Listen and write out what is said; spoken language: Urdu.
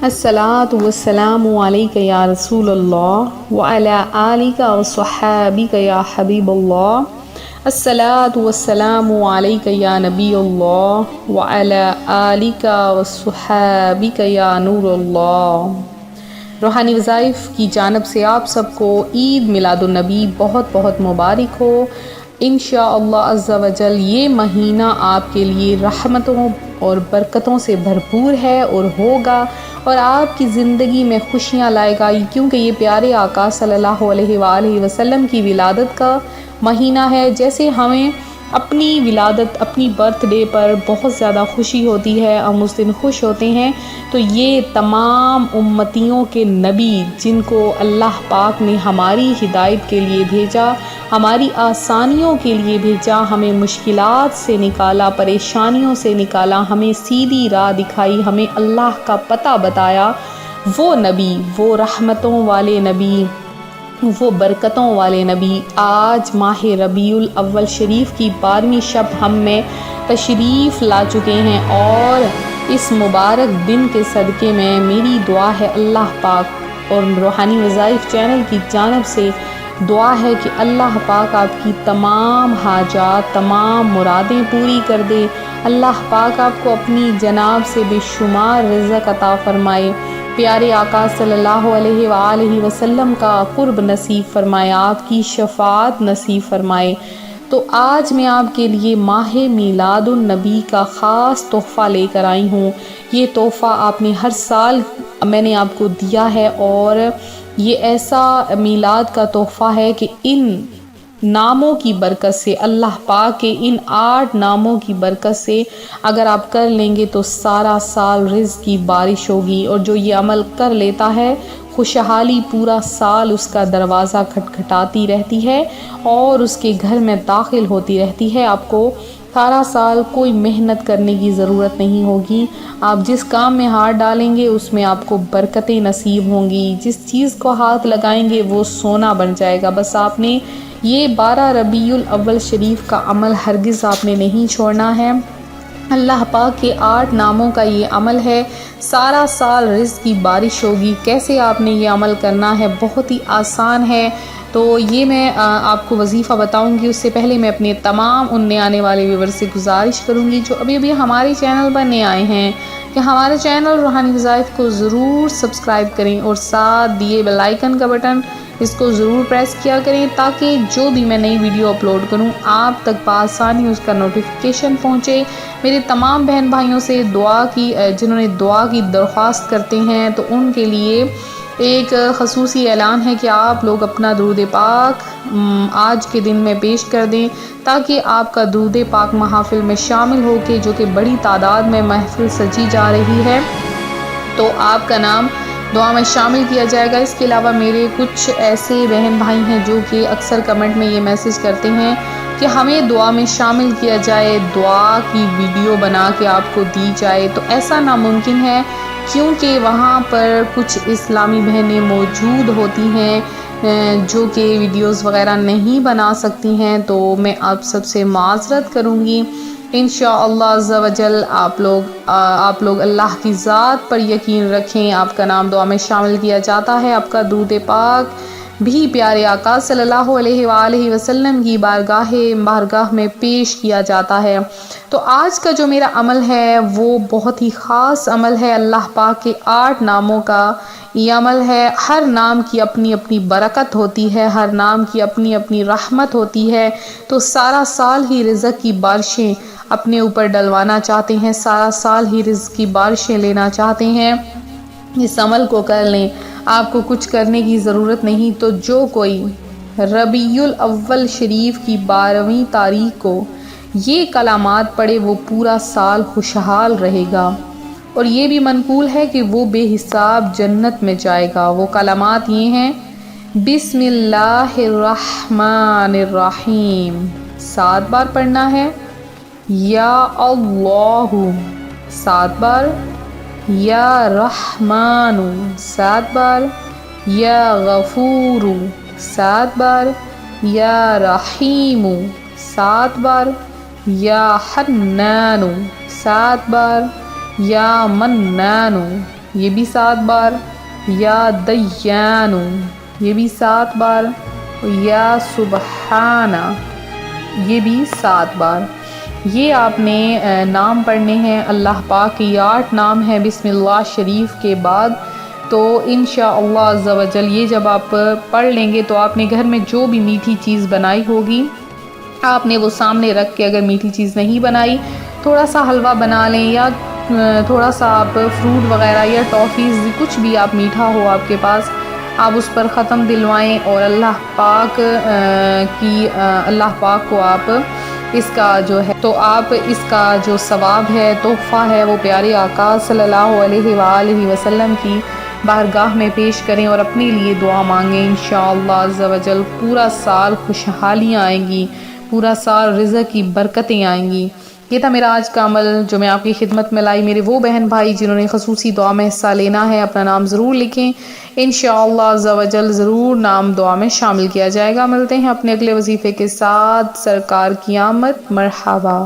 الصلاۃ والسلام علیک یا رسول اللہ وعلی آلک وصحابک یا حبیب اللہ۔ الصلاۃ والسلام علیک یا نبی اللہ وعلی آلک وصحابک یا نور اللہ۔ روحانی وظائف کی جانب سے آپ سب کو عید میلاد النبی بہت بہت مبارک ہو۔ انشاءاللہ عز و جل یہ مہینہ آپ کے لیے رحمتوں اور برکتوں سے بھرپور ہے اور ہوگا، اور آپ کی زندگی میں خوشیاں لائے گا، کیونکہ یہ پیارے آقا صلی اللہ علیہ وآلہ وسلم کی ولادت کا مہینہ ہے۔ جیسے ہمیں اپنی ولادت، اپنی برتھ ڈے پر بہت زیادہ خوشی ہوتی ہے، ہم اس دن خوش ہوتے ہیں، تو یہ تمام امتیوں کے نبی جن کو اللہ پاک نے ہماری ہدایت کے لیے بھیجا، ہماری آسانیوں کے لیے بھیجا، ہمیں مشکلات سے نکالا، پریشانیوں سے نکالا، ہمیں سیدھی راہ دکھائی، ہمیں اللہ کا پتہ بتایا، وہ نبی، وہ رحمتوں والے نبی، وہ برکتوں والے نبی آج ماہ ربیع الاول شریف کی 12ویں شب ہم میں تشریف لا چکے ہیں، اور اس مبارک دن کے صدقے میں میری دعا ہے اللہ پاک اور روحانی وظائف چینل کی جانب سے دعا ہے کہ اللہ پاک آپ کی تمام حاجات، تمام مرادیں پوری کر دے۔ اللہ پاک آپ کو اپنی جناب سے بے شمار رزق عطا فرمائے، پیارے آقا صلی اللہ علیہ وآلہ وسلم کا قرب نصیب فرمائے، آپ کی شفاعت نصیب فرمائے۔ تو آج میں آپ کے لیے ماہ میلاد النبی کا خاص تحفہ لے کر آئی ہوں۔ یہ تحفہ آپ نے ہر سال میں نے آپ کو دیا ہے، اور یہ ایسا میلاد کا تحفہ ہے کہ ان ناموں کی برکت سے، اللہ پاک کے ان 8 ناموں کی برکت سے اگر آپ کر لیں گے تو سارا سال رزق کی بارش ہوگی، اور جو یہ عمل کر لیتا ہے خوشحالی پورا سال اس کا دروازہ کھٹکھٹاتی رہتی ہے اور اس کے گھر میں داخل ہوتی رہتی ہے۔ آپ کو سارا سال کوئی محنت کرنے کی ضرورت نہیں ہوگی، آپ جس کام میں ہاتھ ڈالیں گے اس میں آپ کو برکتیں نصیب ہوں گی، جس چیز کو ہاتھ لگائیں گے وہ سونا بن جائے گا۔ بس آپ نے یہ 12 ربیع الاول شریف کا عمل ہرگز آپ نے نہیں چھوڑنا ہے۔ اللہ پاک کے 8 ناموں کا یہ عمل ہے، سارا سال رزق کی بارش ہوگی۔ کیسے آپ نے یہ عمل کرنا ہے؟ بہت ہی آسان ہے۔ تو یہ میں آپ کو وظیفہ بتاؤں گی، اس سے پہلے میں اپنے تمام ان نئے آنے والے ویورز سے گزارش کروں گی جو ابھی ہمارے چینل پر نئے آئے ہیں کہ ہمارے چینل روحانی وظائف کو ضرور سبسکرائب کریں، اور ساتھ دیے بیل آئیکن کا بٹن اس کو ضرور پریس کیا کریں، تاکہ جو بھی میں نئی ویڈیو اپلوڈ کروں آپ تک بآسانی اس کا نوٹیفیکیشن پہنچے۔ میرے تمام بہن بھائیوں سے دعا کی، جنہوں نے دعا کی درخواست کرتے ہیں، تو ان کے لیے ایک خصوصی اعلان ہے کہ آپ لوگ اپنا درود پاک آج کے دن میں پیش کر دیں، تاکہ آپ کا درود پاک محافل میں شامل ہو کے، جو کہ بڑی تعداد میں محفل سجی جا رہی ہے، تو آپ کا نام دعا میں شامل کیا جائے گا۔ اس کے علاوہ میرے کچھ ایسے بہن بھائی ہیں جو کہ اکثر کمنٹ میں یہ میسج کرتے ہیں کہ ہمیں دعا میں شامل کیا جائے، دعا کی ویڈیو بنا کے آپ کو دی جائے، تو ایسا ناممکن ہے کیونکہ وہاں پر کچھ اسلامی بہنیں موجود ہوتی ہیں جو کہ ویڈیوز وغیرہ نہیں بنا سکتی ہیں، تو میں آپ سب سے معذرت کروں گی۔ انشاءاللہ عز و جل آپ لوگ اللہ کی ذات پر یقین رکھیں، آپ کا نام دعا میں شامل کیا جاتا ہے، آپ کا درود پاک بھی پیارے آقا صلی اللہ علیہ وآلہ وسلم کی بارگاہ میں پیش کیا جاتا ہے۔ تو آج کا جو میرا عمل ہے وہ بہت ہی خاص عمل ہے، اللہ پاک کے 8 ناموں کا یہ عمل ہے۔ ہر نام کی اپنی اپنی برکت ہوتی ہے، ہر نام کی اپنی اپنی رحمت ہوتی ہے، تو سارا سال ہی رزق کی بارشیں اپنے اوپر ڈلوانا چاہتے ہیں، سارا سال ہی رزق کی بارشیں لینا چاہتے ہیں، اس عمل کو کر لیں، آپ کو کچھ کرنے کی ضرورت نہیں۔ تو جو کوئی ربیع الاول شریف کی 12ویں تاریخ کو یہ کلمات پڑھے وہ پورا سال خوشحال رہے گا، اور یہ بھی منقول ہے کہ وہ بے حساب جنت میں جائے گا۔ وہ کلمات یہ ہیں: بسم اللہ الرحمن الرحیم 7 بار پڑھنا ہے، یا اللہ 7 بار، یا رحمان 7 بار، یا غفور 7 بار، یا رحیم 7 بار، یا حنان 7 بار، یا منان یہ بھی 7 بار، یا دیان یہ بھی 7 بار، یا سبحانہ یہ بھی 7 بار۔ یہ آپ نے نام پڑھنے ہیں اللہ پاک کے، 8 نام ہیں بسم اللہ شریف کے بعد۔ تو انشاءاللہ عز و جل یہ جب آپ پڑھ لیں گے تو آپ نے گھر میں جو بھی میٹھی چیز بنائی ہوگی آپ نے وہ سامنے رکھ کے، اگر میٹھی چیز نہیں بنائی تھوڑا سا حلوہ بنا لیں، یا تھوڑا سا آپ فروٹ وغیرہ یا ٹافیز کچھ بھی آپ میٹھا ہو آپ کے پاس، آپ اس پر ختم دلوائیں اور اللہ پاک کو آپ اس کا جو ہے تو آپ اس کا جو ثواب ہے، تحفہ ہے، وہ پیارے آقا صلی اللہ علیہ وآلہ وسلم کی بارگاہ میں پیش کریں اور اپنے لیے دعا مانگیں۔ انشاءاللہ عز و جل پورا سال خوشحالیاں آئیں گی، پورا سال رزق کی برکتیں آئیں گی۔ یہ تھا میرا آج کا عمل جو میں آپ کی خدمت میں لائی۔ میرے وہ بہن بھائی جنہوں نے خصوصی دعا میں حصہ لینا ہے اپنا نام ضرور لکھیں، انشاءاللہ عز و جل ضرور نام دعا میں شامل کیا جائے گا۔ ملتے ہیں اپنے اگلے وظیفے کے ساتھ۔ سرکار کی آمد، مرحبا۔